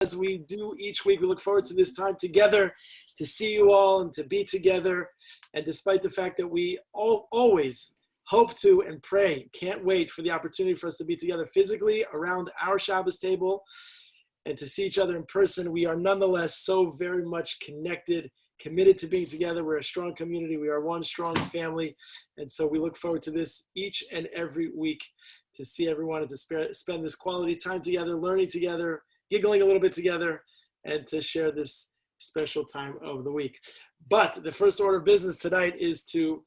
As we do each week, we look forward to this time together, to see you all and to be together. And despite the fact that we always hope to and pray, can't wait for the opportunity for us to be together physically around our Shabbos table and to see each other in person, we are nonetheless so very much connected, committed to being together. We're a strong community. We are one strong family. And so we look forward to this each and every week, to see everyone and to spend this quality time together, learning together, giggling a little bit together, and to share this special time of the week. But the first order of business tonight is to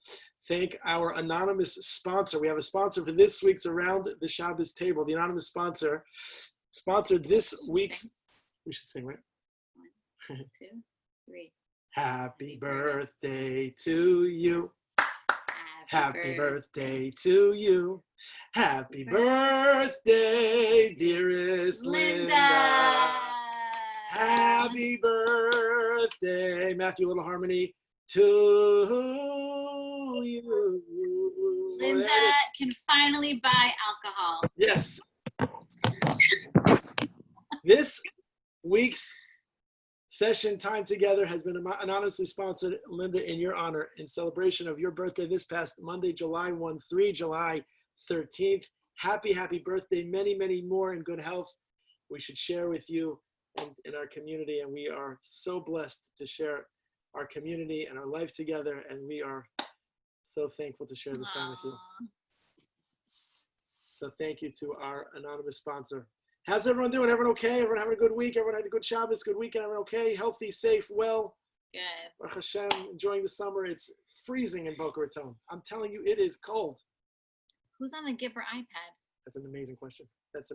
thank our anonymous sponsor. We have a sponsor for this week's Around the Shabbos Table. The anonymous sponsor sponsored this week's, we should sing, right? 1, 2, 3. Happy birthday to you. Happy birthday to you. Happy birthday, dearest Linda. Happy birthday, Matthew Little Harmony, to you. Linda can finally buy alcohol. Yes. This week's session time together has been anonymously sponsored, Linda, in your honor, in celebration of your birthday this past Monday, July 1-3, July 13th. Happy birthday. Many, many more in good health we should share with you and in our community. And we are so blessed to share our community and our life together. And we are so thankful to share this time with you. So thank you to our anonymous sponsor. How's everyone doing? Everyone okay? Everyone having a good week? Everyone had a good Shabbos, good weekend? Everyone okay? Healthy, safe, well? Good. Baruch Hashem, enjoying the summer. It's freezing in Boca Raton. I'm telling you, it is cold. Who's on the Gibber iPad? That's an amazing question. I have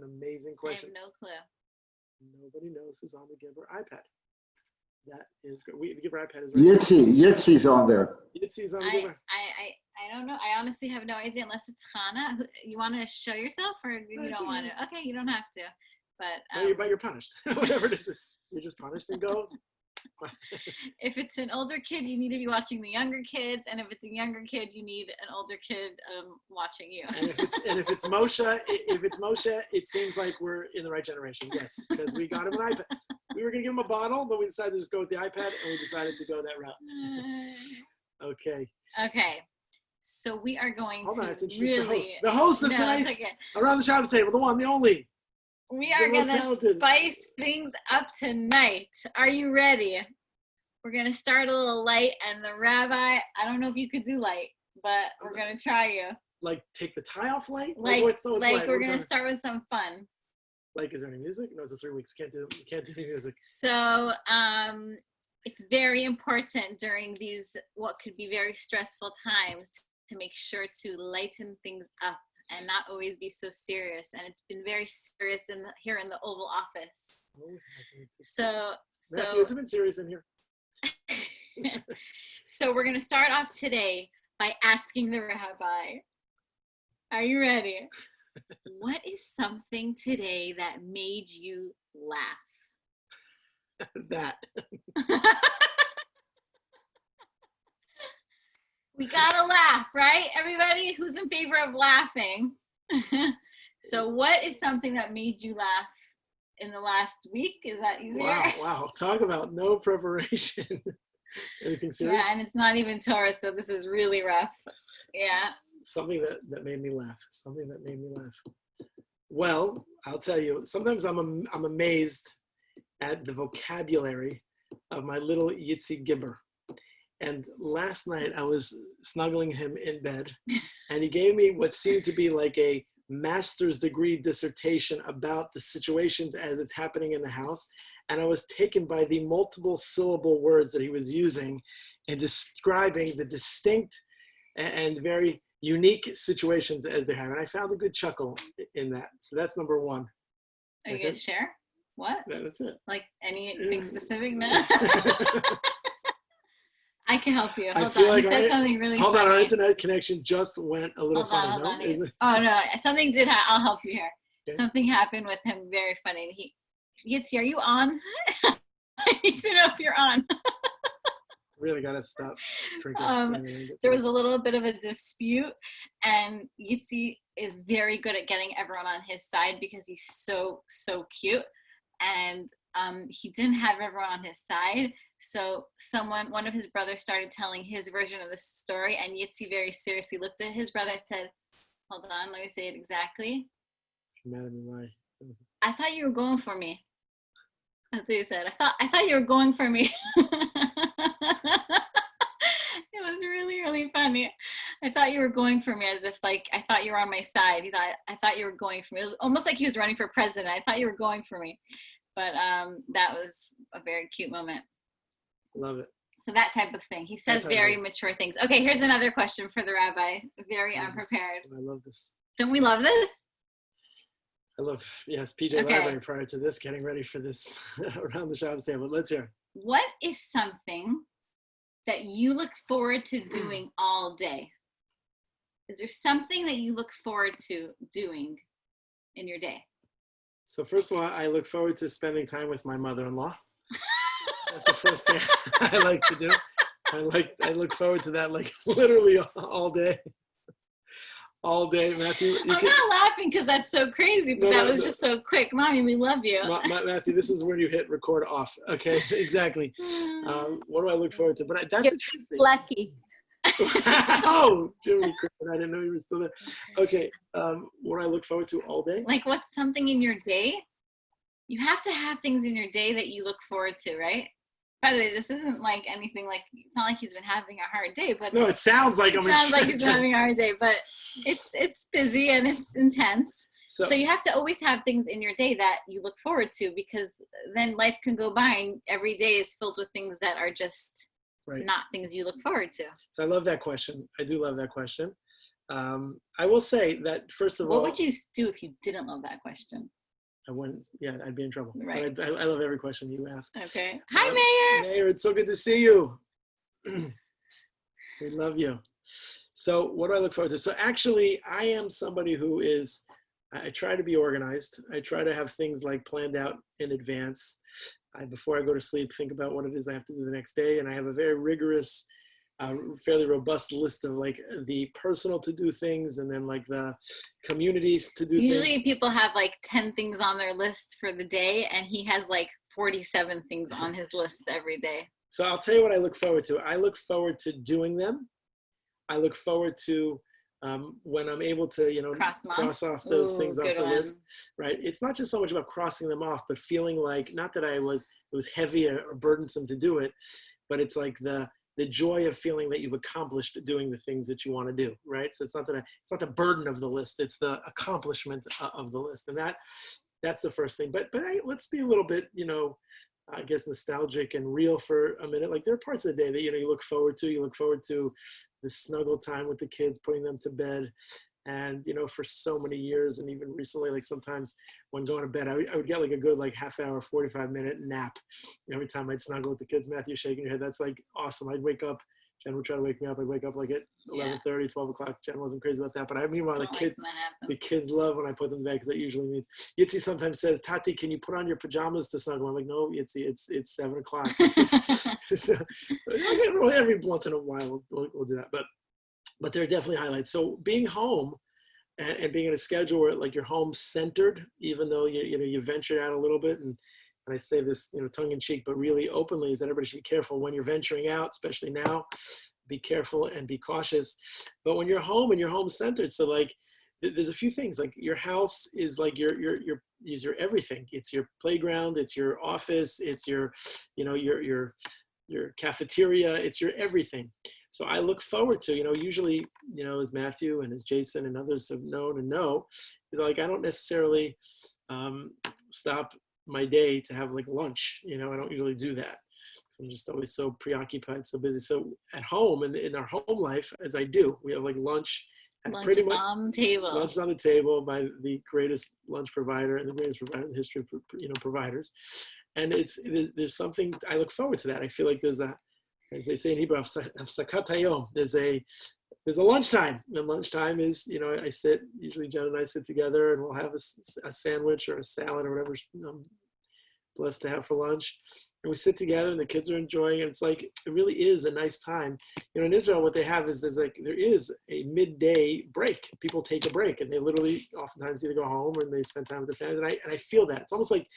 no clue. Nobody knows who's on the Gibber iPad. That is great. The Gibber iPad is right. Yitzi's on there. Yitzi's on the Gibber. I don't know. I honestly have no idea unless it's Chana. You want to show yourself or you don't want to? Okay, you don't have to. But you're punished. Whatever it is, you're just punished and go. If it's an older kid, you need to be watching the younger kids, and if it's a younger kid, you need an older kid watching you. And if it's Moshe, it seems like we're in the right generation. Yes, because we got him an iPad. We were gonna give him a bottle, but we decided to just go with the iPad, and we decided to go that route. Okay. So we are going Hold on, I have to introduce really the host of tonight's Around the Shabbos Table, the one, the only. We are going to spice things up tonight. Are you ready? We're going to start a little light, and the Rabbi, I don't know if you could do light, but we're going to try you. Like take the tie off light? Like we're going to start with some fun. Like, is there any music? No, it's 3 weeks. We can't do any music. So, it's very important during these, what could be very stressful times, to make sure to lighten things up and not always be so serious. And it's been very serious here in the Oval Office. So Matthew, has it been serious in here? So we're going to start off today by asking the Rabbi, are you ready? What is something today that made you laugh? That. We gotta laugh, right? Everybody who's in favor of laughing. So what is something that made you laugh in the last week? Is that easier? Wow. Talk about no preparation. Anything serious? Yeah, and it's not even Torah, so this is really rough. Yeah. Something that made me laugh. Well, I'll tell you, sometimes I'm amazed at the vocabulary of my little Yitzi Gibber. And last night I was snuggling him in bed, and he gave me what seemed to be like a master's degree dissertation about the situations as it's happening in the house. And I was taken by the multiple syllable words that he was using in describing the distinct and very unique situations as they have. And I found a good chuckle in that. So that's number one. Are you going to share? What? Yeah, that's it. Like anything specific? No. I can help you. Hold on. Like he said something really Hold funny. on, our internet connection just went a little funny. Hold on. Oh, no. Something did happen. I'll help you here. Okay. Something happened with him very funny. Yitzi, are you on? I need to know if you're on. Really got to stop drinking. There was a little bit of a dispute, and Yitzi is very good at getting everyone on his side because he's so cute. And he didn't have everyone on his side. So one of his brothers started telling his version of the story, and Yitzi very seriously looked at his brother and said, hold on, let me say it exactly. Mad at me, why? I thought you were going for me. That's what he said. I thought you were going for me. It was really, really funny. I thought you were going for me, as if like I thought you were on my side. I thought you were going for me. It was almost like he was running for president. I thought you were going for me. But that was a very cute moment. Love it. So that type of thing. He says very mature things. Okay, here's another question for the rabbi. Very unprepared. I love this. Don't we love this? I love, yes, PJ Library prior to this, getting ready for this around the Shabbos table. Let's hear. What is something that you look forward to doing all day? Is there something that you look forward to doing in your day? So first of all, I look forward to spending time with my mother-in-law. That's the first thing I like to do. I look forward to that like literally all day. All day, Matthew. I'm not laughing because that's so crazy, but that was just so quick. Mommy, we love you. Matthew, this is where you hit record off. Okay, exactly. What do I look forward to? But that's a true thing. Lucky. Oh, Jimmy, I didn't know you were still there. Okay, what do I look forward to all day? Like what's something in your day? You have to have things in your day that you look forward to, right? By the way, this isn't like anything like, it's not like he's been having a hard day, but no, it sounds like he's having a hard day, but it's busy and it's intense. So you have to always have things in your day that you look forward to, because then life can go by and every day is filled with things that are just not things you look forward to. So I love that question. I do love that question. I will say that first of all, what would you do if you didn't love that question? I wouldn't, I'd be in trouble. Right. But I love every question you ask. Okay. Hi, Mayor. Mayor, it's so good to see you. We love you. So what do I look forward to? So actually, I am somebody who I try to be organized. I try to have things like planned out in advance. Before I go to sleep, think about what it is I have to do the next day. And I have a very rigorous, fairly robust list of like the personal to do things and then like the communities to do things. Usually people have like 10 things on their list for the day, and he has like 47 things on his list every day. So I'll tell you what I look forward to. I look forward to doing them. I look forward to when I'm able to, cross off those things off the list, right? It's not just so much about crossing them off, but feeling like, not that it was heavy or burdensome to do it, but it's like the joy of feeling that you've accomplished doing the things that you want to do, right? So it's not the burden of the list, it's the accomplishment of the list. And that's the first thing. But let's be a little bit, I guess, nostalgic and real for a minute. Like there are parts of the day that, you look forward to. You look forward to the snuggle time with the kids, putting them to bed. And, for so many years, and even recently, like sometimes when going to bed, I would get like a good like half hour, 45-minute nap every time I'd snuggle with the kids. Matthew shaking your head. That's like awesome. I'd wake up. Jen would try to wake me up. I'd wake up like at 11:30, 12 o'clock. Jen wasn't crazy about that. But meanwhile, the kids love when I put them to bed, because that usually means Yitzi sometimes says, Tati, can you put on your pajamas to snuggle? I'm like, no, Yitzi, it's 7 o'clock. So, every once in a while we'll do that. But there are definitely highlights. So being home and being in a schedule where like you're home centered, even though you ventured out a little bit, and I say this tongue in cheek, but really openly, is that everybody should be careful when you're venturing out, especially now. Be careful and be cautious. But when you're home and you're home centered, so like there's a few things. Like your house is like your everything. It's your playground, it's your office, it's your cafeteria, it's your everything. So I look forward to, usually, as Matthew and as Jason and others have known and know, is like I don't necessarily stop my day to have like lunch. I don't usually do that. So I'm just always so preoccupied, so busy. So at home, in our home life, as I do, we have like lunch. Lunch is on the table. Lunch is on the table by the greatest lunch provider and the greatest provider in the history of providers. And there's something, I look forward to that. I feel like there's as they say in Hebrew, hafsakat hayom. There's a lunchtime, and lunchtime is, usually Jen and I sit together and we'll have a sandwich or a salad or whatever I'm blessed to have for lunch. and we sit together and the kids are enjoying it. It's like, it really is a nice time. In Israel, what they have is there is a midday break. People take a break and they literally oftentimes either go home or they spend time with their families. And I feel that. It's almost like,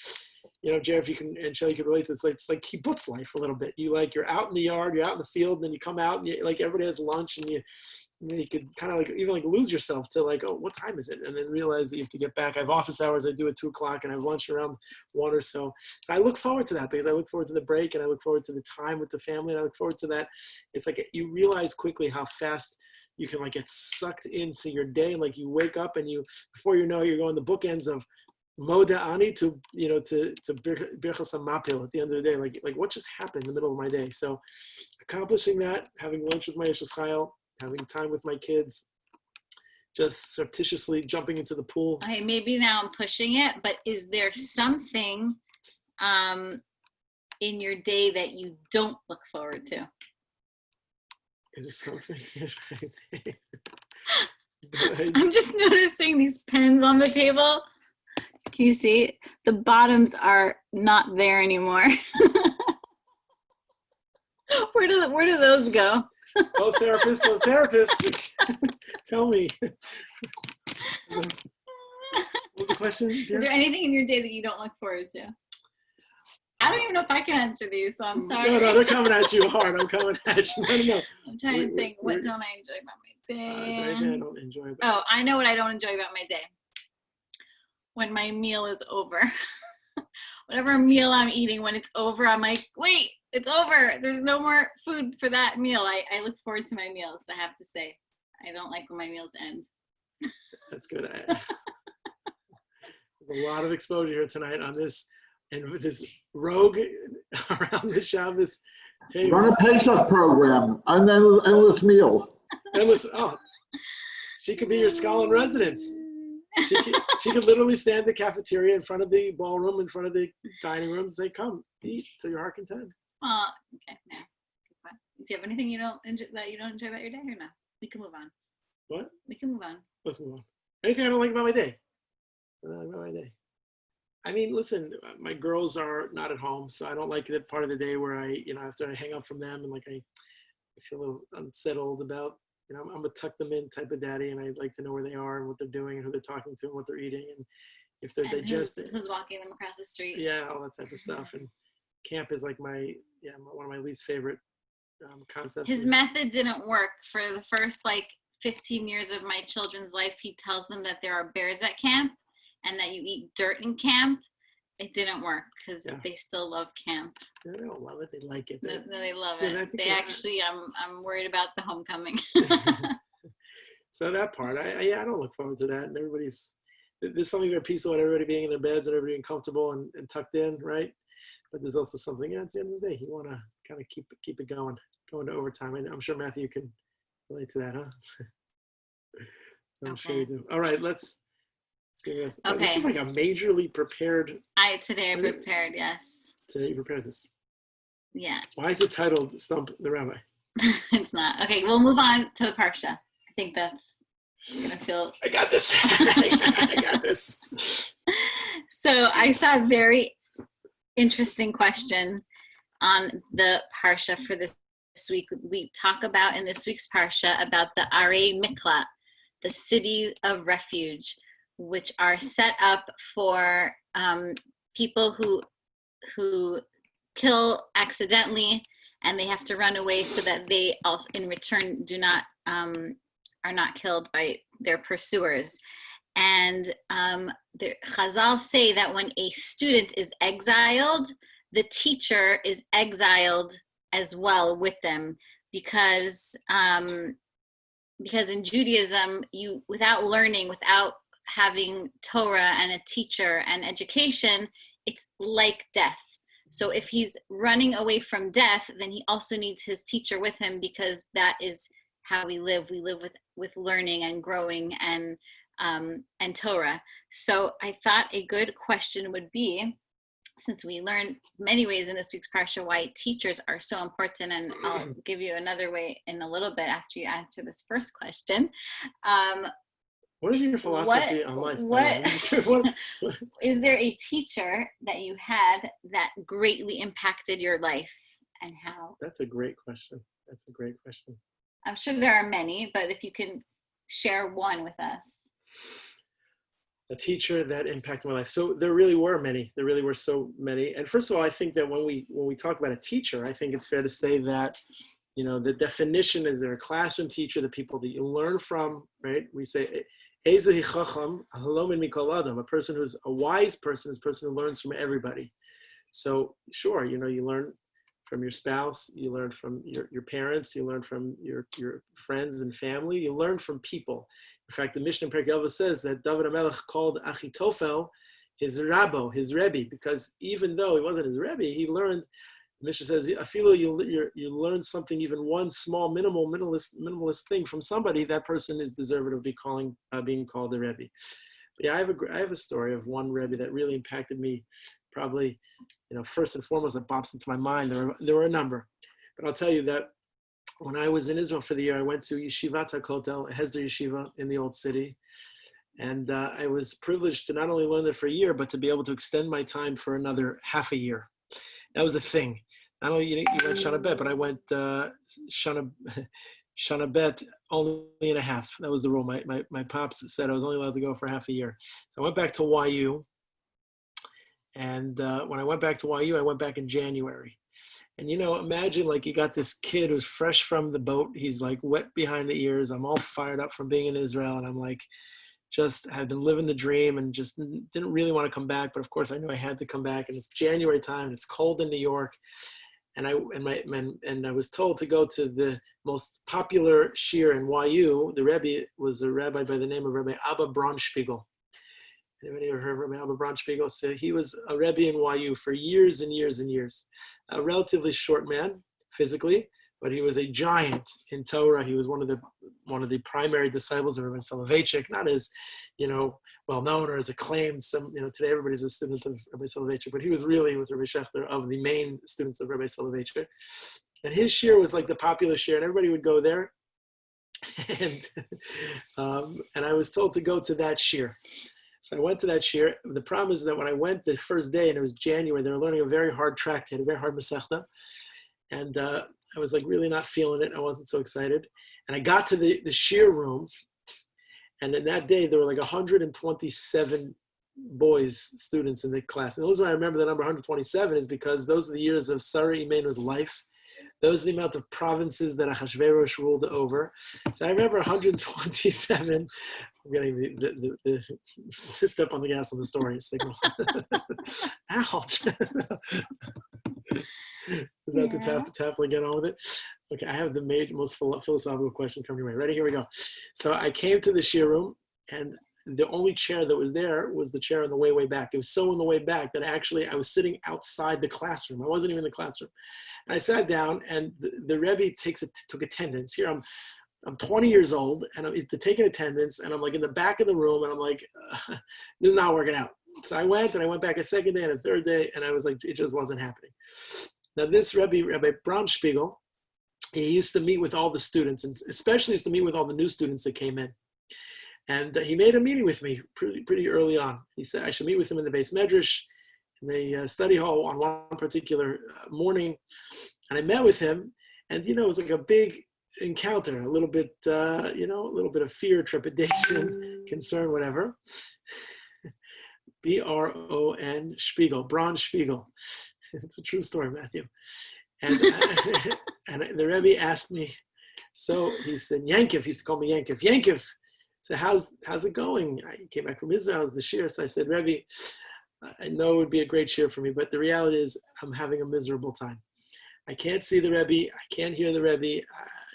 Jared, if you can, and Shelly can relate to this, it's like kibbutz life a little bit. You're out in the yard, you're out in the field, and then you come out and everybody has lunch and you could kind of even lose yourself to oh, what time is it? And then realize that you have to get back. I have office hours. I do at 2:00 and I have lunch around 1 or so. So I look forward to that because I look forward to the break and I look forward to the time with the family. And I look forward to that. It's like you realize quickly how fast you can get sucked into your day. You wake up and before you know it, you're going the bookends of Moda Ani to Birchas Hamapil at the end of the day. Like what just happened in the middle of my day? So accomplishing that, having lunch with my Yeshus Chayil, having time with my kids, just surreptitiously jumping into the pool. Okay, maybe now I'm pushing it, but is there something in your day that you don't look forward to? Is there something? I'm just noticing these pens on the table. Can you see? The bottoms are not there anymore. Where do those go? Oh, therapist. Tell me. What's the question? Is there anything in your day that you don't look forward to? I don't even know if I can answer these, so I'm sorry. No, they're coming at you hard. I'm coming at you. No. I'm trying to think. What don't I enjoy about my day? Is there anything I don't enjoy about Oh, I know what I don't enjoy about my day. When my meal is over. Whatever meal I'm eating, when it's over, I'm like, wait, it's over. There's no more food for that meal. I look forward to my meals, I have to say. I don't like when my meals end. That's good. There's a lot of exposure here tonight on this, and with this rogue around the Shabbos table. Run a Pesach program, an endless meal. Endless. Oh, she could be your skull in residence. She could literally stand at the cafeteria in front of the ballroom, in front of the dining room, and say, "Come eat till your heart content." Okay. Yeah. Do you have anything you don't enjoy about your day, or no? We can move on. What? We can move on. Let's move on. Anything I don't like about my day? I mean, listen, my girls are not at home, so I don't like that part of the day where after I hang up from them and I feel a little unsettled about. I'm a tuck them in type of daddy, and I like to know where they are and what they're doing and who they're talking to and what they're eating and if they're digesting. Who's walking them across the street. Yeah, all that type of stuff. And camp is one of my least favorite concepts. His method didn't work for the first 15 years of my children's life. He tells them that there are bears at camp and that you eat dirt in camp. It didn't work because they still love camp. No, they don't love it. They like it. No, they love it. They actually, I'm worried about the homecoming. So that part, I don't look forward to that. And there's something very peaceful about everybody being in their beds and everybody being comfortable and tucked in, right? But there's also something, at the end of the day, you want to kind of keep it going to overtime. I'm sure, Matthew, you can relate to that, huh? I'm sure you do. All right, let's see this. Okay. This is a majorly prepared. Today I prepared, yes. Today you prepared this. Yeah. Why is it titled Stump the Rabbi? It's not. Okay, we'll move on to the Parsha. I think that's going to feel... I got this. I got this. So I saw a very interesting question on the Parsha for this week. We talk about in this week's Parsha about the Arei Miklat, the cities of refuge, which are set up for people who kill accidentally, and they have to run away so that they also in return are not killed by their pursuers. And the Chazal say that when a student is exiled, the teacher is exiled as well with them, because in Judaism, without learning, without having Torah and a teacher and education, it's like death. So if he's running away from death, then he also needs his teacher with him, because that is how we live. We live with learning and growing and Torah. So I thought a good question would be, since we learn many ways in this week's Parsha why teachers are so important, and I'll give you another way in a little bit after you answer this first question. What is your philosophy on life? What is there a teacher that you had that greatly impacted your life, and how? That's a great question. I'm sure there are many, but if you can share one with us. A teacher that impacted my life. So there really were many. There really were so many. And first of all, I think that when we talk about a teacher, I think it's fair to say that, you know, the definition is they're a classroom teacher, the people that you learn from, right? We say, Ezehi Chacham, Halomin Mikol Adam, a person who's a wise person is a person who learns from everybody. So sure, you know, you learn from your spouse, you learn from your parents, you learn from your friends and family, you learn from people. In fact, the Mishnah in Perkei Avos says that David HaMelech called Achitofel his Rabbo, his Rebbe, because even though he wasn't his Rebbe, he learned, the Mishnah says, Afilo, you learn something, even one small minimalist thing from somebody, that person is deserving of being called a Rebbe. But yeah, I have a story of one Rebbe that really impacted me. Probably, you know, first and foremost, that pops into my mind. There were a number, but I'll tell you that when I was in Israel for the year, I went to Yeshivat HaKotel, Hesder Yeshiva in the Old City, and I was privileged to not only learn there for a year, but to be able to extend my time for another half a year. That was a thing. Not only you went Shana Bet, but I went Shana Bet only and a half. That was the rule. My pops said I was only allowed to go for half a year. So I went back to YU. And when I went back to YU, I went back in January. And, you know, imagine like you got this kid who's fresh from the boat. He's like wet behind the ears. I'm all fired up from being in Israel. And I'm like, just had been living the dream and just didn't really want to come back. But of course I knew I had to come back, and it's January time. And it's cold in New York. And I was told to go to the most popular shir in YU. The Rebbe was a rabbi by the name of Rabbi Abba Braunspiegel. Anybody ever heard of Rabbi Abba Braunspiegel? So he was a Rebbe in YU for years and years and years. A relatively short man physically, but he was a giant in Torah. He was one of the primary disciples of Rabbi Soloveitchik, not as, you know, well known or as acclaimed. Today everybody's a student of Rabbi Soloveitchik, but he was really, with Rabbi Schechter, of the main students of Rabbi Soloveitchik. And his shir was like the popular shir, and everybody would go there. And I was told to go to that shir. So I went to that shir. The problem is that when I went the first day, and it was January, they were learning a very hard track. They had a very hard Masechta. And I was like really not feeling it. I wasn't so excited. And I got to the shir room. And in that day, there were like 127 students in the class. And the reason why I remember the number 127 is because those are the years of Sarah Imenu's life. Those are the amount of provinces that Achashverosh ruled over. So I remember 127. I'm getting the step on the gas on the story signal. Ouch. Is that the tap get on with it? Okay, I have the most philosophical question coming your way. Ready? Here we go. So I came to the shir room, and the only chair that was there was the chair in the way back. It was so in the way back that actually I was sitting outside the classroom. I wasn't even in the classroom. And I sat down, and the Rebbe took attendance. Here I'm 20 years old, and I'm taking attendance, and I'm like in the back of the room, and I'm like, this is not working out. So I went back a second day and a third day, and I was like, it just wasn't happening. Now this Rabbi Braunspiegel, he used to meet with all the students, and especially used to meet with all the new students that came in. And he made a meeting with me pretty early on. He said I should meet with him in the Beis Medrash, in the study hall on one particular morning. And I met with him, and, you know, it was like a big encounter, a little bit of fear, trepidation, concern, whatever. B-R-O-N Spiegel, Braunspiegel. It's a true story, Matthew. And, and the Rebbe asked me, so he said, Yankiv, he used to call me Yankiv. Yankiv, so how's it going? I came back from Israel, how's the shir? So I said, Rebbe, I know it would be a great shir for me, but the reality is I'm having a miserable time. I can't see the Rebbe, I can't hear the Rebbe.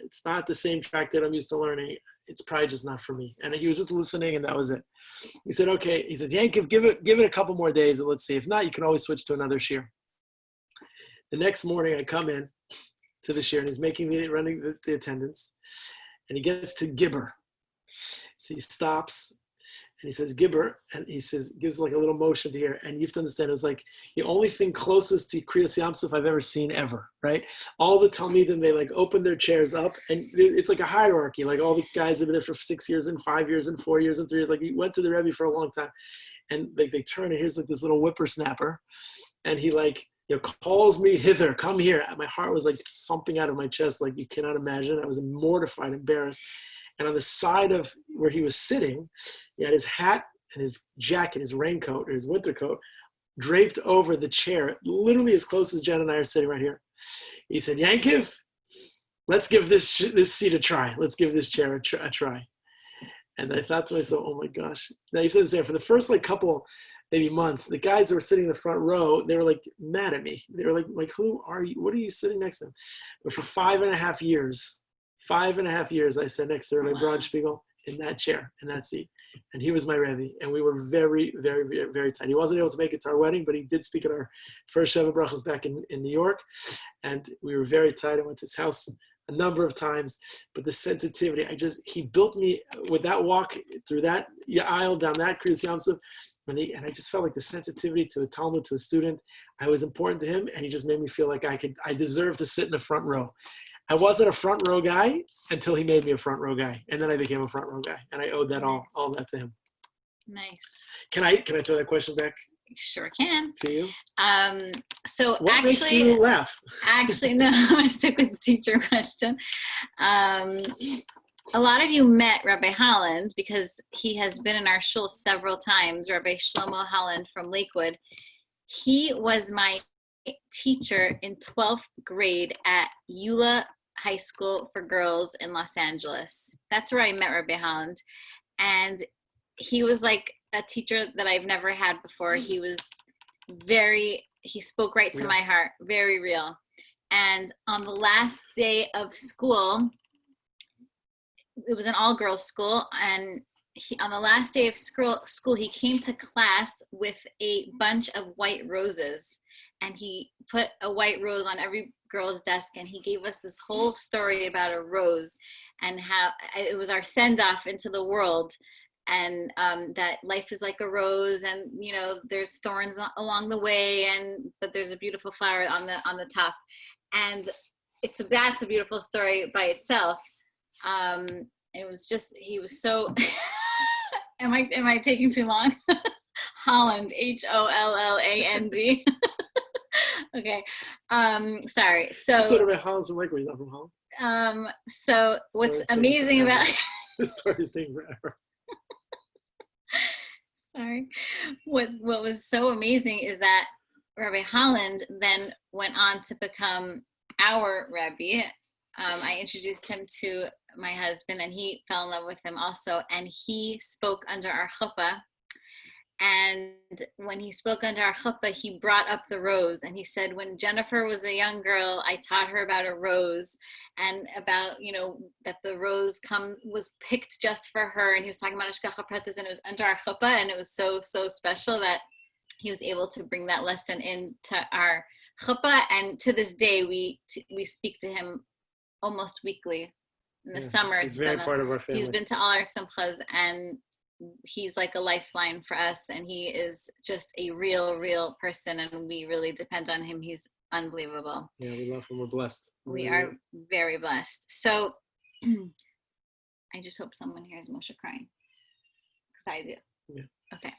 It's not the same track that I'm used to learning. It's probably just not for me. And he was just listening, and that was it. He said, okay. He said, Yankiv, give it a couple more days, and let's see. If not, you can always switch to another shir. The next morning, I come in to the shir, and he's running the attendance, and he gets to Gibber. So he stops, he says, Gibber, and he says, gives like a little motion to here. And you have to understand, it was like the only thing closest to Kriyas Yamsuf I've ever seen ever, right? All the Talmidim, they like open their chairs up, and it's like a hierarchy. Like all the guys have been there for 6 years and 5 years and 4 years and 3 years. Like he went to the Rebbe for a long time. And they turn, and here's like this little whippersnapper. And he like, calls me hither, come here. My heart was like thumping out of my chest, like you cannot imagine. I was mortified, embarrassed. And on the side of where he was sitting, he had his hat and his jacket, his raincoat, or his winter coat, draped over the chair, literally as close as Jen and I are sitting right here. He said, Yankiv, let's give this seat a try. Let's give this chair a try. And I thought to myself, oh my gosh. Now you said this for the first like couple, maybe months, the guys who were sitting in the front row, they were like mad at me. They were like, who are you? What are you sitting next to him? But for 5.5 years, I sat next to Rabbi Braunspiegel in that chair, in that seat. And he was my Rebbe. And we were very, very, very, very tight. He wasn't able to make it to our wedding, but he did speak at our first Sheva Brachos back in New York. And we were very tight. I went to his house a number of times, but the sensitivity, he built me with that walk through that aisle, down that Kriyas Yamsuf, and I just felt like the sensitivity to a Talmud, to a student, I was important to him, and he just made me feel like I deserved to sit in the front row. I wasn't a front row guy until he made me a front row guy, and then I became a front row guy, and I owed that all that to him. Nice. Can I throw that question back? Sure can. To you. So what actually, makes you laugh? Actually, no, I'm gonna stick with the teacher question. A lot of you met Rabbi Holland because he has been in our shul several times. Rabbi Shlomo Holland from Lakewood. He was my teacher in 12th grade at Eula High School for Girls in Los Angeles. That's where I met Rabbi Holland, and he was like a teacher that I've never had before. He spoke right to my heart, very real. And on the last day of school, it was an all-girls school, and on the last day of school, he came to class with a bunch of white roses, and he put a white rose on every girl's desk, and he gave us this whole story about a rose and how it was our send-off into the world. And that life is like a rose, and there's thorns along the way, but there's a beautiful flower on the top, and that's a beautiful story by itself. It was just, he was so. Am I taking too long? Holland, Holland. Okay, sorry. So Rabbi Holland's from Lakewood. He's not from Holland. So what's amazing about this story is taking forever. Sorry. What was so amazing is that Rabbi Holland then went on to become our Rebbe. I introduced him to my husband, and he fell in love with him also. And he spoke under our chuppah. And when he spoke under our chuppah, he brought up the rose. And he said, when Jennifer was a young girl, I taught her about a rose, and about, that the rose was picked just for her. And he was talking about Ashgacha Pratis, and it was under our chuppah. And it was so, so special that he was able to bring that lesson into our chuppah. And to this day, we speak to him almost weekly. In the summer, he's very part of our family. He's been to all our simchas, and he's like a lifeline for us, and he is just a real person, and we really depend on him. He's unbelievable. Yeah, we love him. We're blessed. We are very blessed. So I just hope someone hears Moshe crying, because I do. Yeah. Okay.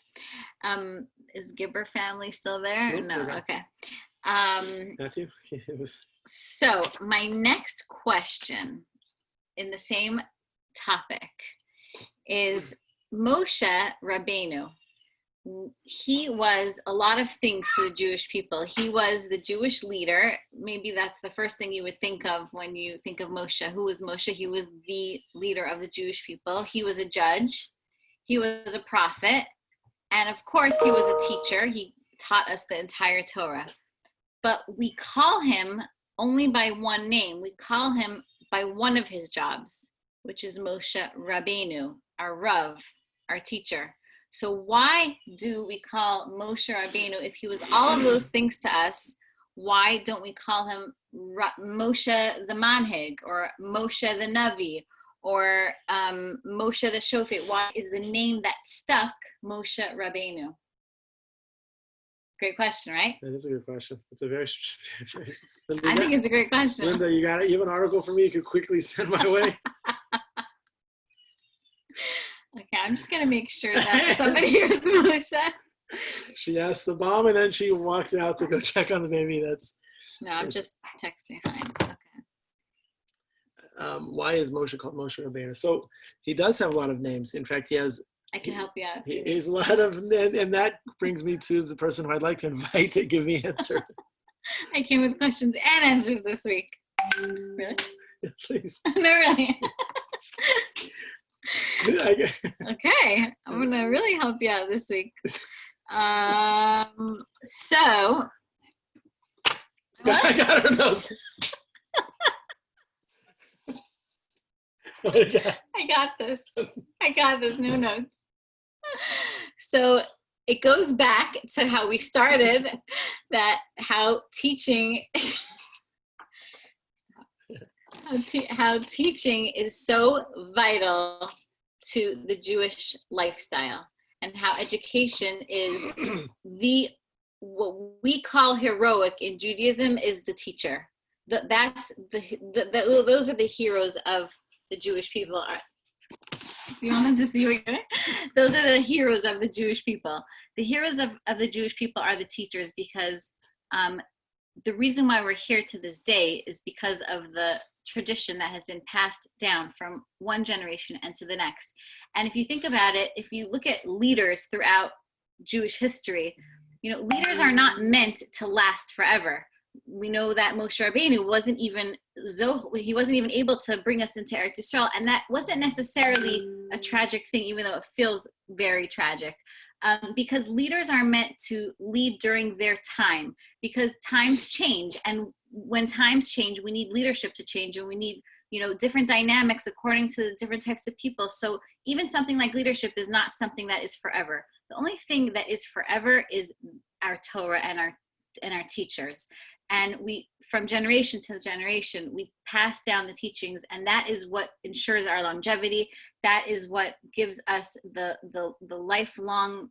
Is Gibber family still there? Nope, no. Okay. Matthew? So my next question in the same topic is Moshe Rabbeinu. He was a lot of things to the Jewish people. He was the Jewish leader. Maybe that's the first thing you would think of when you think of Moshe. Who was Moshe? He was the leader of the Jewish people. He was a judge. He was a prophet. And of course, he was a teacher. He taught us the entire Torah. But we call him only by one name. We call him by one of his jobs, which is Moshe Rabbeinu, our Rav, our teacher. So why do we call Moshe Rabbeinu, if he was all of those things to us, why don't we call him Moshe the Manhig, or Moshe the Navi, or Moshe the Shofet? Why is the name that stuck Moshe Rabbeinu? Great question, right? That is a good question. It's a very. I think it's a great question. Linda, you got it. You have an article for me you could quickly send my way. Okay, I'm just gonna make sure that somebody hears Moshe. She asks the bomb and then she walks out to go check on the baby. No, I'm just texting him. Okay. Why is Moshe called Moshe Rabbeinu? So he does have a lot of names. In fact, he has. I can help you out. He's a lot of, and that brings me to the person who I'd like to invite to give the answer. I came with questions and answers this week. Really? Yeah, please. No, really. Okay, I'm gonna really help you out this week. So I got her notes. I got this. No notes. So it goes back to how we started, that how teaching how teaching is so vital to the Jewish lifestyle, and how education is what we call heroic in Judaism is the teacher. Those are the heroes of the Jewish people. You wanted to see what you're doing? Those are the heroes of the Jewish people. The heroes of the Jewish people are the teachers, because the reason why we're here to this day is because of the tradition that has been passed down from one generation and to the next. And if you think about it, if you look at leaders throughout Jewish history, leaders are not meant to last forever. We know that Moshe Rabbeinu wasn't even able to bring us into Eretz Yisrael, and that wasn't necessarily a tragic thing, even though it feels very tragic, because leaders are meant to lead during their time, because times change, and when times change, we need leadership to change, and we need different dynamics according to the different types of people. So even something like leadership is not something that is forever. The only thing that is forever is our Torah and our teachers. And we, from generation to generation, we pass down the teachings, and that is what ensures our longevity. That is what gives us the lifelong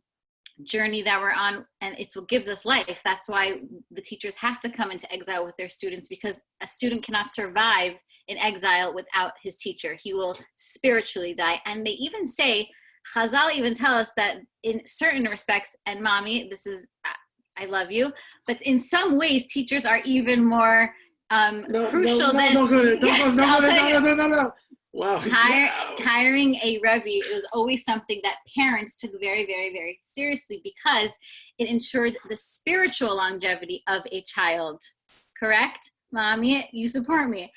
journey that we're on, and it's what gives us life. That's why the teachers have to come into exile with their students, because a student cannot survive in exile without his teacher. He will spiritually die. And they even say, Chazal even tell us that in certain respects, and mommy, this is, I love you, but in some ways, teachers are even more crucial than. No. Wow. Hiring a Rebbe was always something that parents took very, very, very seriously, because it ensures the spiritual longevity of a child. Correct? Mommy, you support me.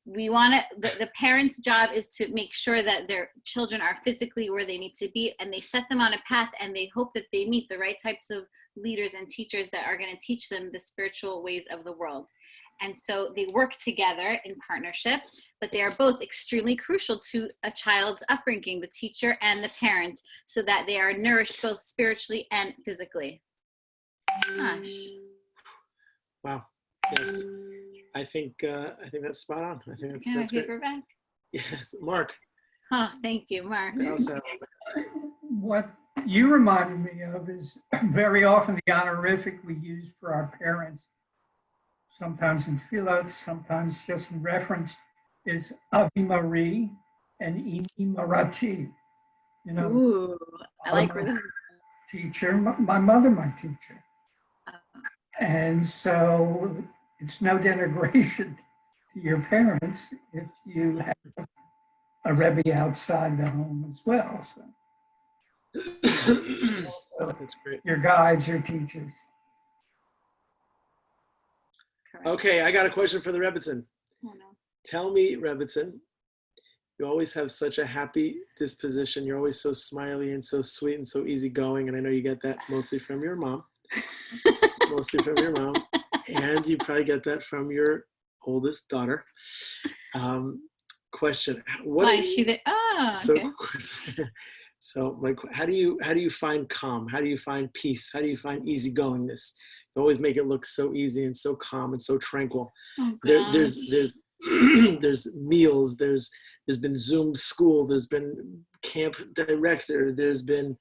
We want to, the parents' job is to make sure that their children are physically where they need to be, and they set them on a path, and they hope that they meet the right types of leaders and teachers that are going to teach them the spiritual ways of the world. And so they work together in partnership, but they are both extremely crucial to a child's upbringing, the teacher and the parent, so that they are nourished both spiritually and physically. Gosh. Wow. Yes. I think that's spot on. I think that's great. Paper back? Yes. Mark. Oh, thank you, Mark. What you reminded me of is very often the honorific we use for our parents, sometimes in Philot, sometimes just in reference, is Avi Marie and Ini Marati. Ooh, I like where this is. Teacher, my mother, my teacher. And so it's no denigration to your parents if you have a Rebbe outside the home as well. So. That's great. Your guides, your teachers. Correct. Okay, I got a question for the Rebbetzin. Oh, no. Tell me, Rebbetzin, you always have such a happy disposition. You're always so smiley and so sweet and so easygoing, and I know you get that mostly from your mom. And you probably get that from your oldest daughter. Question: Why is she there? Oh, okay. So, how do you find calm? How do you find peace? How do you find easygoingness? You always make it look so easy and so calm and so tranquil. Oh, there's there's meals, there's been Zoom school, there's been camp director, there's been,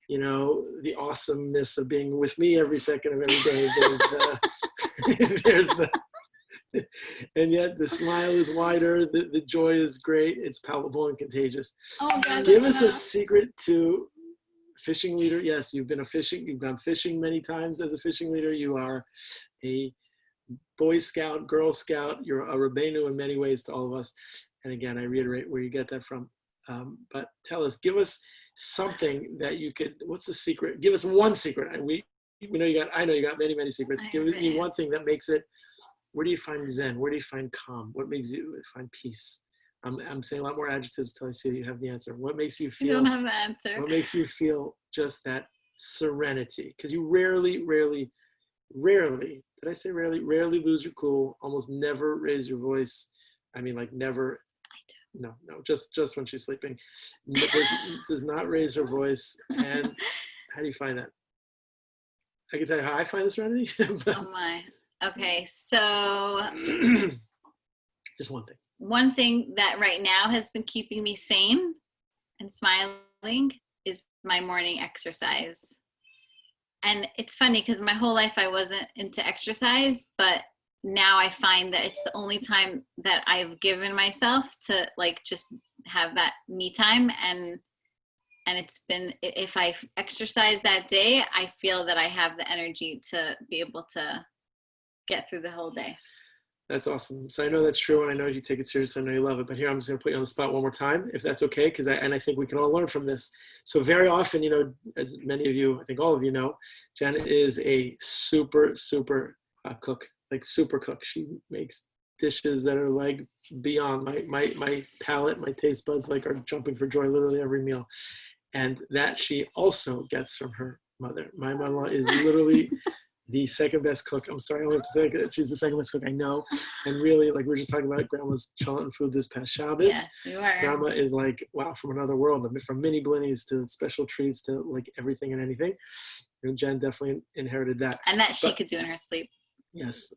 you know, the awesomeness of being with me every second of every day. There's the, there's the, and yet the smile is wider, the joy is great, it's palpable and contagious. Oh God, Give us a secret to fishing leader. Yes, you've gone fishing many times as a fishing leader. You are a Boy Scout, Girl Scout, you're a Rebbeinu in many ways to all of us. And again, I reiterate where you get that from. But tell us, give us something that you could, what's the secret? Give us one secret. I know you got many, many secrets. Give me one thing that makes it, where do you find Zen? Where do you find calm? What makes you find peace? I'm saying a lot more adjectives till I see that you have the answer. What makes you feel? I don't have the answer. What makes you feel just that serenity? Because you rarely, did I say rarely? Rarely lose your cool, almost never raise your voice. I mean, like never. I do. No, just when she's sleeping. Does not raise her voice. And how do you find that? I can tell you how I find the serenity. Oh my. Okay, so. Just one thing. One thing that right now has been keeping me sane and smiling is my morning exercise. And it's funny because my whole life I wasn't into exercise, but now I find that it's the only time that I've given myself to like just have that me time. And it's been, if I exercise that day, I feel that I have the energy to be able to get through the whole day. That's awesome. So I know that's true, and I know you take it seriously. I know you love it. But here, I'm just going to put you on the spot one more time, if that's okay, because I think we can all learn from this. So very often, you know, as many of you, I think all of you know, Jen is a super cook, like super cook. She makes dishes that are like beyond my palate, my taste buds, like are jumping for joy literally every meal, and that she also gets from her mother. My mother-in-law is literally the second best cook. I'm sorry, I don't have to say it. She's the second best cook, I know. And really, like we were just talking about Grandma's chalent food this past Shabbos. Yes, you are. Grandma is like, wow, from another world. From mini blinnies to special treats to like everything and anything. And Jen definitely inherited that. And that she could do in her sleep. Yes.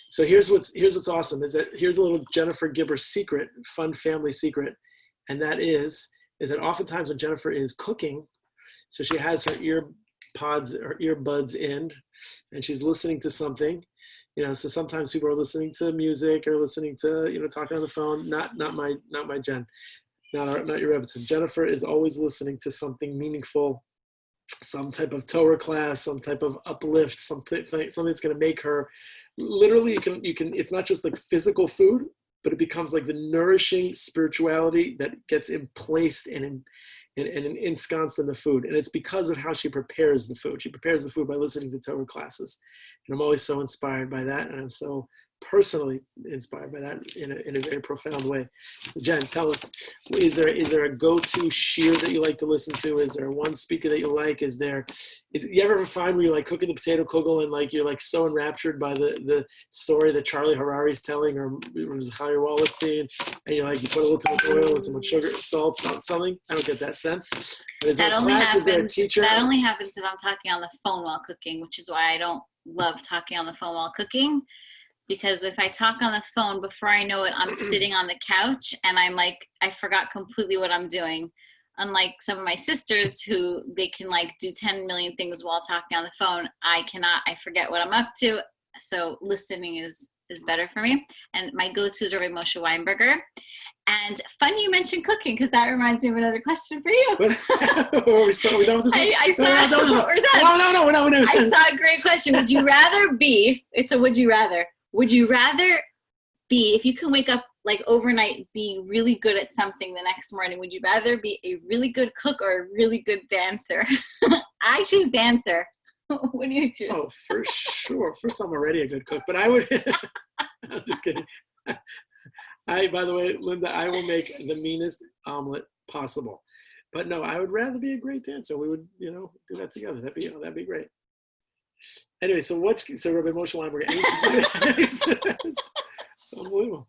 So here's what's awesome is that here's a little Jennifer Gibber secret, fun family secret. And that is that oftentimes when Jennifer is cooking, so she has her earbuds in, and she's listening to something, you know. So sometimes people are listening to music or listening to, you know, talking on the phone. Not my Jen, not your Rebbetzin. Jennifer is always listening to something meaningful, some type of Torah class, some type of uplift, something that's going to make her. Literally, you can. It's not just like physical food, but it becomes like the nourishing spirituality that gets placed and ensconced in the food. And it's because of how she prepares the food. She prepares the food by listening to Torah classes. And I'm always so inspired by that. And I'm so personally inspired by that in a very profound way. So Jen, tell us, is there a go-to shiur that you like to listen to? Is there one speaker that you like? Is you ever find where you're like cooking the potato kugel and like you're like so enraptured by the story that Charlie Harari's telling or Zachariah Wallerstein, and you put a little too much oil and too much sugar, salt, something? I don't get that sense. But is there a class? Is there a teacher? That only happens if I'm talking on the phone while cooking, which is why I don't love talking on the phone while cooking. Because if I talk on the phone, before I know it, I'm sitting on the couch and I'm like, I forgot completely what I'm doing. Unlike some of my sisters who they can like do 10 million things while talking on the phone, I cannot. I forget what I'm up to. So listening is better for me. And my go-to is Rabbi Moshe Weinberger. And funny you mentioned cooking, because that reminds me of another question for you. We're done with this one? I saw, we're done. No. I saw a great question. Would you rather be, it's a would you rather. Would you rather be, if you can wake up like overnight, be really good at something the next morning, would you rather be a really good cook or a really good dancer? I choose dancer. What do you choose? Oh, for sure. First, I'm already a good cook, but I would, I'm just kidding. By the way, Linda, I will make the meanest omelet possible. But no, I would rather be a great dancer. We would, do that together. That'd be great. Anyway, so Rabbi Moshe Weinberg, it's unbelievable.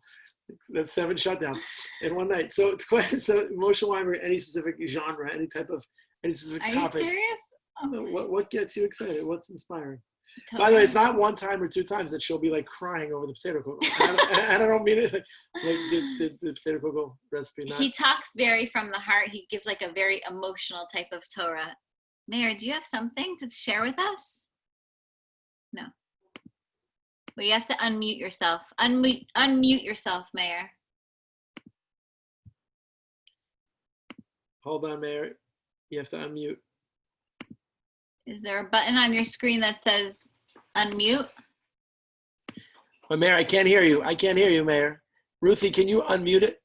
That's 7 shutdowns in one night. So Moshe Weinberg, any specific genre, any specific topic? Are you serious? What gets you excited? What's inspiring? By the way, it's not one time or two times that she'll be like crying over the potato kugel. And I don't mean it like the potato kugel recipe. He talks very from the heart. He gives like a very emotional type of Torah. Mayor, do you have something to share with us? No. Well, you have to unmute yourself. Unmute yourself, Mayor. Hold on, Mayor. You have to unmute. Is there a button on your screen that says unmute? Well, Mayor, I can't hear you. I can't hear you, Mayor. Ruthie, can you unmute it?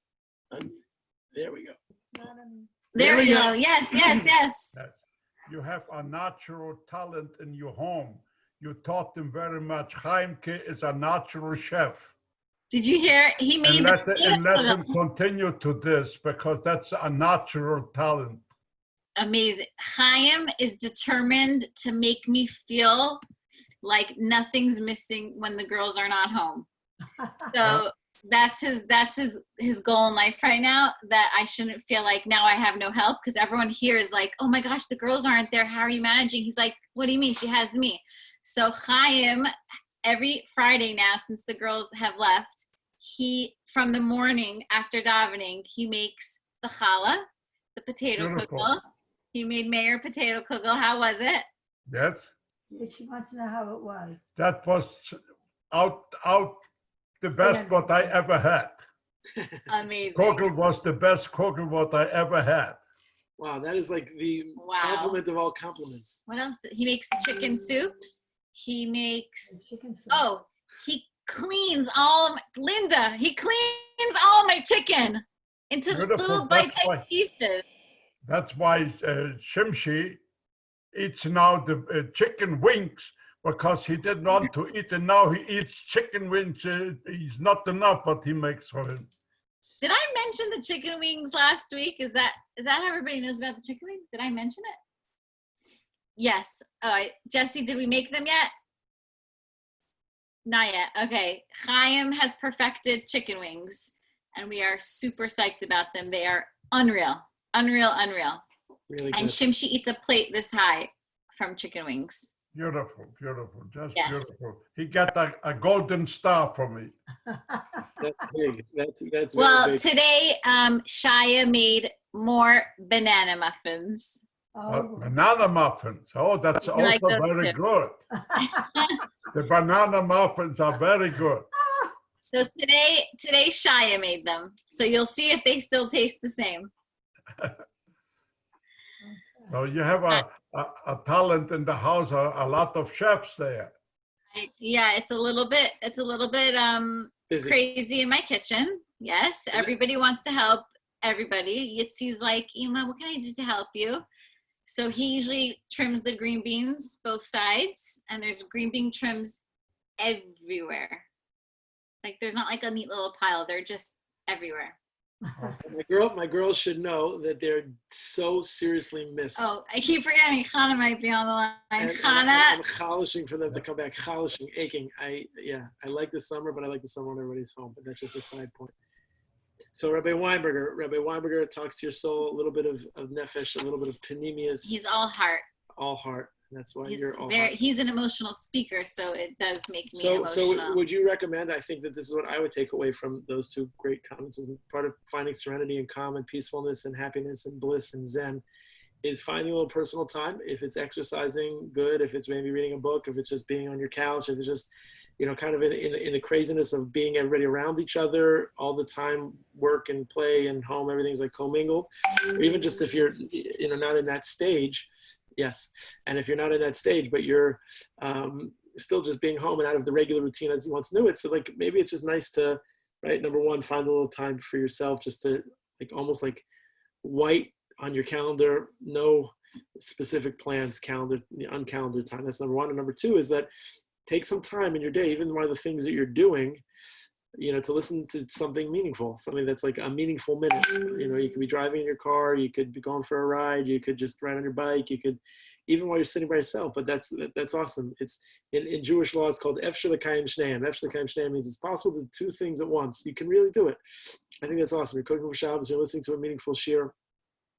There we go. There we go. Yes. You have a natural talent in your home. You taught them very much. Chaimke is a natural chef. Did you hear? He made And let him continue to this because that's a natural talent. Amazing. Chaim is determined to make me feel like nothing's missing when the girls are not home. So that's his goal in life right now, that I shouldn't feel like now I have no help, because everyone here is like, oh my gosh, the girls aren't there. How are you managing? He's like, what do you mean? She has me. So Chaim, every Friday now, since the girls have left, he, from the morning after davening, he makes the challah, the potato kugel. He made Mayor potato kugel. How was it? Yes. She wants to know how it was. That was out the best what I ever had. Amazing. Kugel was the best kugel what I ever had. Wow, that is like the compliment of all compliments. What else? He makes chicken soup. He makes, Chicken soup. oh, he cleans all, Linda, he cleans all my chicken into Beautiful. little That's bite-sized pieces. That's why Shimshi eats now the chicken wings, because he didn't want to eat, and now he eats chicken wings. He's not enough, but he makes for him. Did I mention the chicken wings last week? Is that how everybody knows about the chicken wings? Did I mention it? Yes. Jesse, did we make them yet? Not yet. Okay. Chaim has perfected chicken wings, and we are super psyched about them. They are unreal. Unreal. Really And good. Shimshi eats a plate this high from chicken wings. Beautiful, just Yes. beautiful. He got a golden star from me. That's big. That's Well, very big. today, Shia made more banana muffins. Oh, Banana muffins. Oh, that's You also like those very too? good. The banana muffins are very good. So today Shia made them. So you'll see if they still taste the same. So you have a talent in the house, a lot of chefs there. Yeah, it's a little bit Busy. crazy in my kitchen. Yes, everybody wants to help everybody. Yitzi's like, Ima, what can I do to help you? So he usually trims the green beans both sides, and there's green bean trims everywhere. Like there's not like a neat little pile. They're just everywhere. My girls should know that they're so seriously missed. Oh, I keep forgetting Chana might be on the line. And Chana, I'm chalishing for them to come back, chalishing, aching. I like the summer, but I like the summer when everybody's home. But that's just a side point. So Rabbi Weinberger talks to your soul, a little bit of nefesh, a little bit of panemius, he's all heart. all heart. And that's why He's you're all very, heart. he's an emotional speaker, so it does make me So emotional. would you recommend, I think that this is what I would take away from those two great comments, is part of finding serenity and calm and peacefulness and happiness and bliss and zen is finding a little personal time. If it's exercising, good. If it's maybe reading a book, if it's just being on your couch, if it's just, kind of in the craziness of being everybody around each other all the time, work and play and home, everything's like commingled. Or even just if you're, not in that stage, yes. And if you're not in that stage, but you're still just being home and out of the regular routine as you once knew it. So like, maybe it's just nice to, right, number one, find a little time for yourself, just to like, almost like white on your calendar, no specific plans, uncalendar time. That's number one. And number two is that take some time in your day, even while the things that you're doing, to listen to something meaningful, something that's like a meaningful minute. You could be driving in your car, you could be going for a ride, you could just ride on your bike, you could, even while you're sitting by yourself. But that's awesome. It's in Jewish law, it's called Efshel L'Kayim Shneim. Efshel L'Kayim Shneim means it's possible to do two things at once. You can really do it. I think that's awesome. You're cooking for Shabbos, you're listening to a meaningful shir,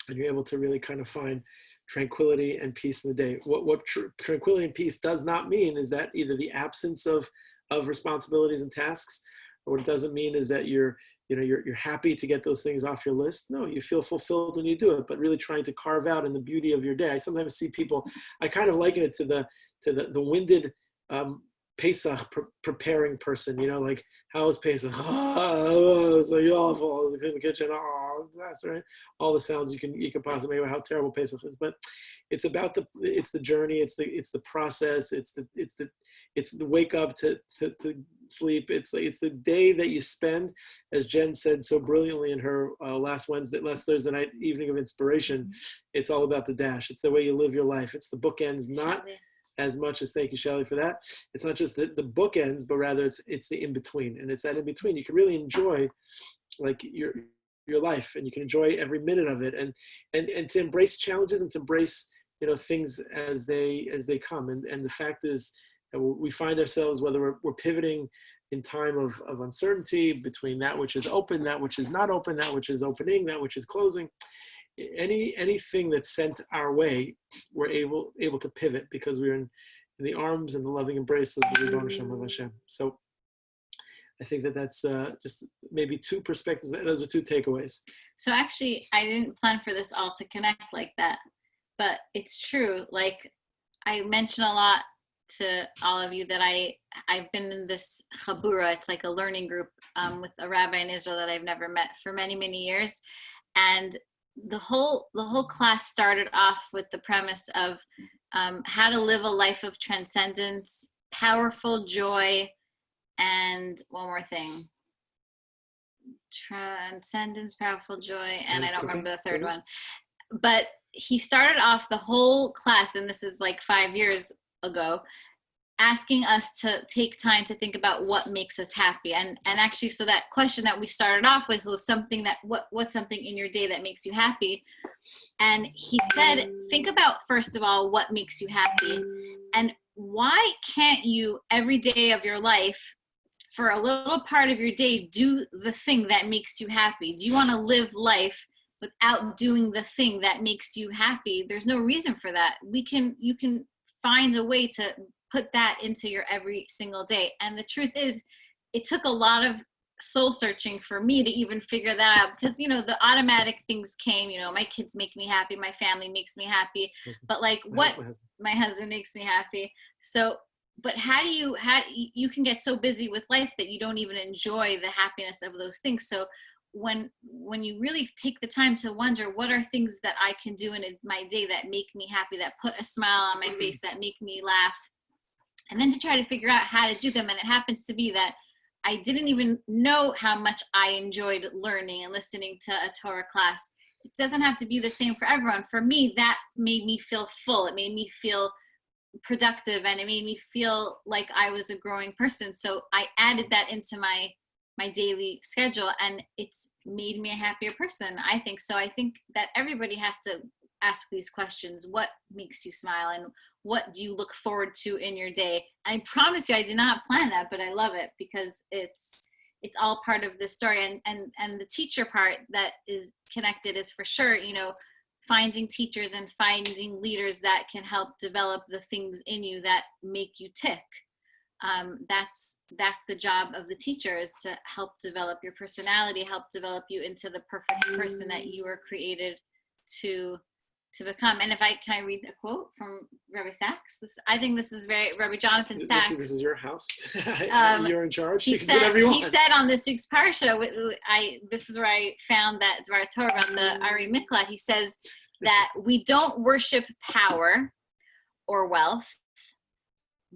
and you're able to really kind of find tranquility and peace in the day. What tranquility and peace does not mean is that either the absence of responsibilities and tasks, or what it doesn't mean is that you're happy to get those things off your list. No, you feel fulfilled when you do it, but really trying to carve out in the beauty of your day. I sometimes see people, I kind of liken it to the winded Pesach preparing person, like, how was Pesach? Oh, it was like awful. I was in the kitchen. Oh, that's right. All the sounds you can possibly make how terrible Pesach is. But it's about it's the journey. It's the process. It's the wake up to sleep. It's the day that you spend, as Jen said so brilliantly in her last Thursday night evening of inspiration. It's all about the dash. It's the way you live your life. It's the bookends, not as much as, thank you, Shelley, for that. It's not just the bookends, but rather it's the in-between. And it's that in-between. You can really enjoy like your life, and you can enjoy every minute of it, and to embrace challenges and to embrace, things as they come. And the fact is that we find ourselves, whether we're pivoting in time of uncertainty between that which is open, that which is not open, that which is opening, that which is closing, anything that's sent our way, we're able to pivot because we're in the arms and the loving embrace of the Ribbon Hashem of Hashem. So I think that's just maybe two perspectives. Those are two takeaways. So actually, I didn't plan for this all to connect like that, but it's true. Like, I mention a lot to all of you that I've been in this chabura. It's like a learning group with a rabbi in Israel that I've never met for many, many years. And the whole class started off with the premise of how to live a life of transcendence, powerful joy, and one more thing. Transcendence, powerful joy, and I don't remember the third one. But he started off the whole class, and this is like 5 years ago, asking us to take time to think about what makes us happy. And actually, so that question that we started off with was something that, what's something in your day that makes you happy? And he said, think about, first of all, what makes you happy. And why can't you, every day of your life, for a little part of your day, do the thing that makes you happy? Do you want to live life without doing the thing that makes you happy? There's no reason for that. You can find a way to put that into your every single day. And the truth is, it took a lot of soul searching for me to even figure that out, because the automatic things came, my kids make me happy, my family makes me happy, but like my husband makes me happy. So, but how you can get so busy with life that you don't even enjoy the happiness of those things. So when you really take the time to wonder, what are things that I can do in my day that make me happy, that put a smile on my face, that make me laugh, and then to try to figure out how to do them. And it happens to be that I didn't even know how much I enjoyed learning and listening to a Torah class. It doesn't have to be the same for everyone. For me, that made me feel full. It made me feel productive, and it made me feel like I was a growing person. So I added that into my daily schedule, and it's made me a happier person, I think. So I think that everybody has to ask these questions. What makes you smile, and what do you look forward to in your day? I promise you, I did not plan that, but I love it because it's all part of this story. And the teacher part that is connected is for sure, finding teachers and finding leaders that can help develop the things in you that make you tick. That's the job of the teacher, is to help develop your personality, help develop you into the perfect person that you were created to become. And can I read a quote from Rabbi Sachs? I think this is very Rabbi Jonathan Sachs. This is your house. You're in charge. You can do said, whatever you want. He said on this week's parsha, this is where I found that Dvar Torah about the Ari Miklat. He says that we don't worship power or wealth.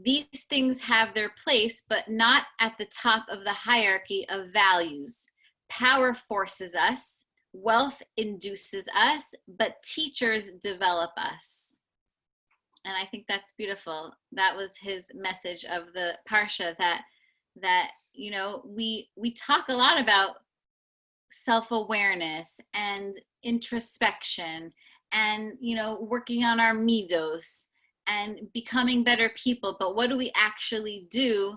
These things have their place, but not at the top of the hierarchy of values. Power forces us. Wealth induces us, but teachers develop us. And I think that's beautiful. That was his message of the parsha, that we talk a lot about self-awareness and introspection and working on our midos and becoming better people, but what do we actually do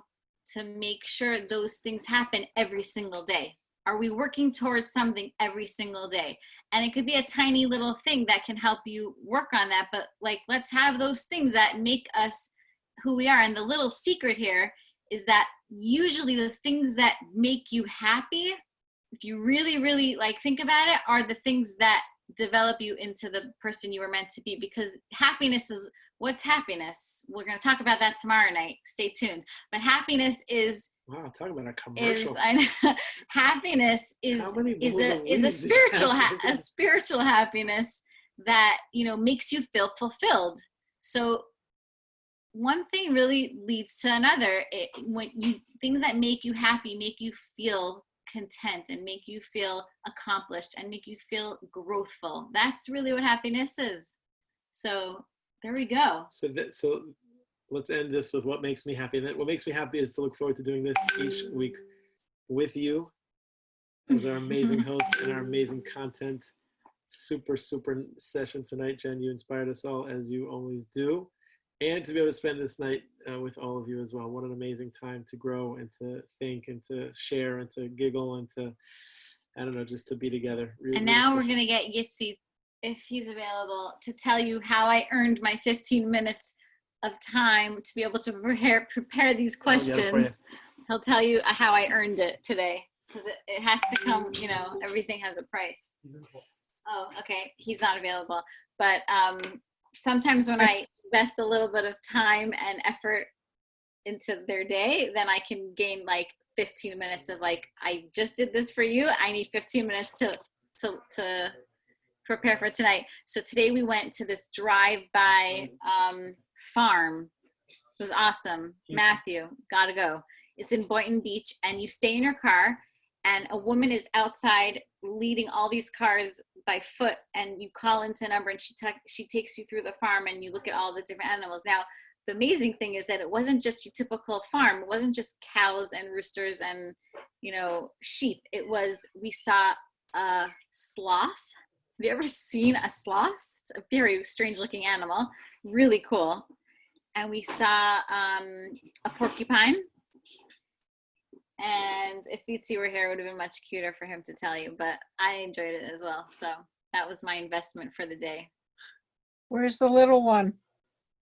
to make sure those things happen every single day? Are we working towards something every single day? And it could be a tiny little thing that can help you work on that. But like, let's have those things that make us who we are. And the little secret here is that usually the things that make you happy, if you really, really like think about it, are the things that develop you into the person you were meant to be. Because happiness is, what's happiness? We're going to talk about that tomorrow night. Stay tuned. But happiness is, Wow, talk about a commercial. Happiness is a spiritual happiness that, you know, makes you feel fulfilled. So one thing really leads to another. Things that make you happy make you feel content and make you feel accomplished and make you feel growthful. That's really what happiness is. So there we go. So let's end this with what makes me happy. And what makes me happy is to look forward to doing this each week with you as our amazing host and our amazing content. Super session tonight, Jen. You inspired us all, as you always do. And to be able to spend this night with all of you as well. What an amazing time to grow and to think and to share and to giggle and to, I don't know, just to be together. Really, and now really we're going to get Yitzi, if he's available, to tell you how I earned my 15 minutes of time to be able to prepare these questions. He'll tell you how I earned it today, because it has to come, you know, everything has a price. Oh, okay. He's not available. But sometimes when I invest a little bit of time and effort into their day, then I can gain like 15 minutes of like, I just did this for you. I need 15 minutes to prepare for tonight. So today we went to this drive-by farm. It was awesome. Matthew, gotta go. It's in Boynton Beach, and you stay in your car, and a woman is outside leading all these cars by foot, and you call into a number, and she takes you through the farm, and you look at all the different animals. Now, the amazing thing is that it wasn't just your typical farm. It wasn't just cows and roosters and, you know, sheep. We saw a sloth. Have you ever seen a sloth? It's a very strange looking animal, really cool. And we saw a porcupine. And if Yitzi were here, it would have been much cuter for him to tell you, but I enjoyed it as well. So that was my investment for the day. Where's the little one?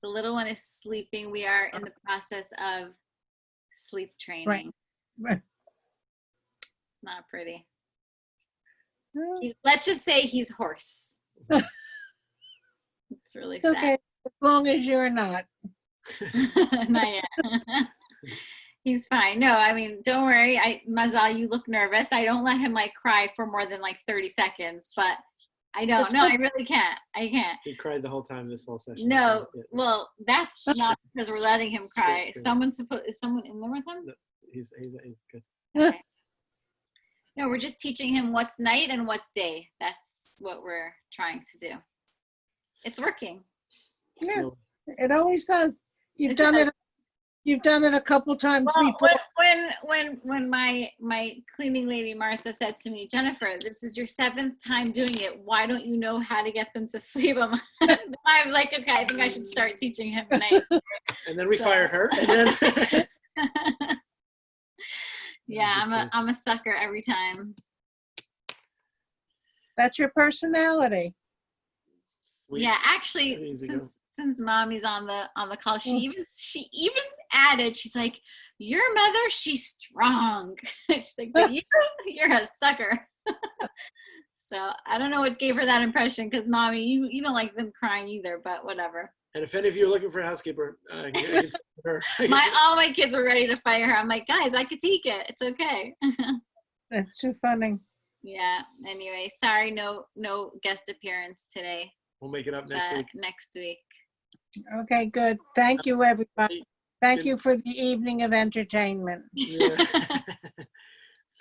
The little one is sleeping. We are in the process of sleep training. Right. Not pretty. Let's just say he's hoarse. It's really sad. Okay, as long as you're not. Not yet. He's fine. No, I mean, don't worry. Mazal, you look nervous. I don't let him like cry for more than like 30 seconds, but I don't. No, I really can't. I can't. He cried the whole time this whole session. No, So, well, that's not because we're letting him cry. Is someone in there with him? No, he's good. Okay. No, we're just teaching him what's night and what's day. That's what we're trying to do. It's working. Yeah, So, it always does. You've done it a couple times before. When my cleaning lady Martha said to me, Jennifer, this is your 7th time doing it. Why don't you know how to get them to sleep? I was like, okay, I think I should start teaching him tonight. And then we fired her. And then yeah, I'm a sucker every time. That's your personality. Sweet. Yeah, actually, since mommy's on the call, she even added, she's like, your mother, she's strong. She's like, but you're a sucker. So I don't know what gave her that impression, because mommy, you don't like them crying either, but whatever. And if any of you are looking for a housekeeper, I can take her. All my kids were ready to fire her. I'm like, guys, I could take it. It's okay. That's too funny. Yeah. Anyway, sorry, no guest appearance today. We'll make it up next week. Next week. Okay, good. Thank you, everybody. Thank you for the evening of entertainment. Yeah.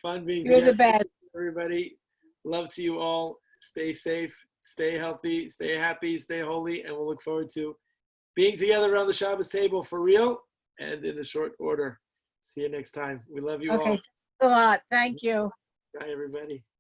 Fun being You're together. the best. Everybody, love to you all. Stay safe, stay healthy, stay happy, stay holy, and we'll look forward to being together around the Shabbos table for real and in a short order. See you next time. We love you all. Okay, thanks a lot. Thank you. Bye, everybody.